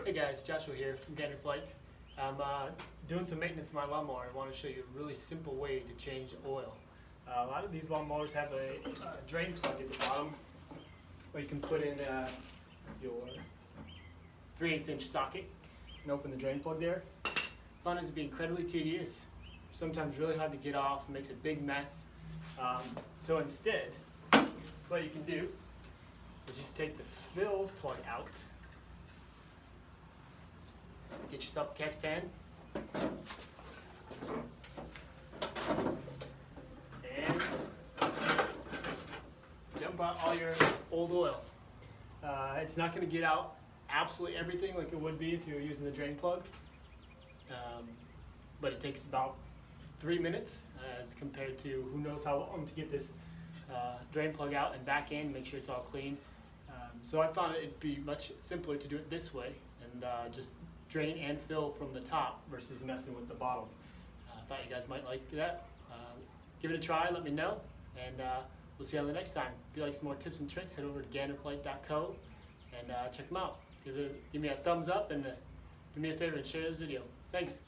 Hey guys, Joshua here from Flight. I'm doing some maintenance on my lawnmower. I want to show you a really simple way to change oil. A lot of these lawnmowers have a drain plug at the bottom where you can put in your 3/8 inch socket and open the drain plug there. I found it to be incredibly tedious, sometimes really hard to get off, makes a big mess. So instead, what you can do is just take the fill plug out. Get yourself a catch pan and dump out all your old oil. It's not going to get out absolutely everything like it would be if you were using the drain plug, but it takes about 3 minutes as compared to who knows how long to get this drain plug out and back in, make sure it's all clean. So I found it'd be much simpler to do it this way and just drain and fill from the top versus messing with the bottom. I thought you guys might like that. Give it a try, let me know, and we'll see you on the next time. If you like some more tips and tricks, head over to ganderflight.co and check them out. Give me a thumbs up and do me a favor and share this video. Thanks.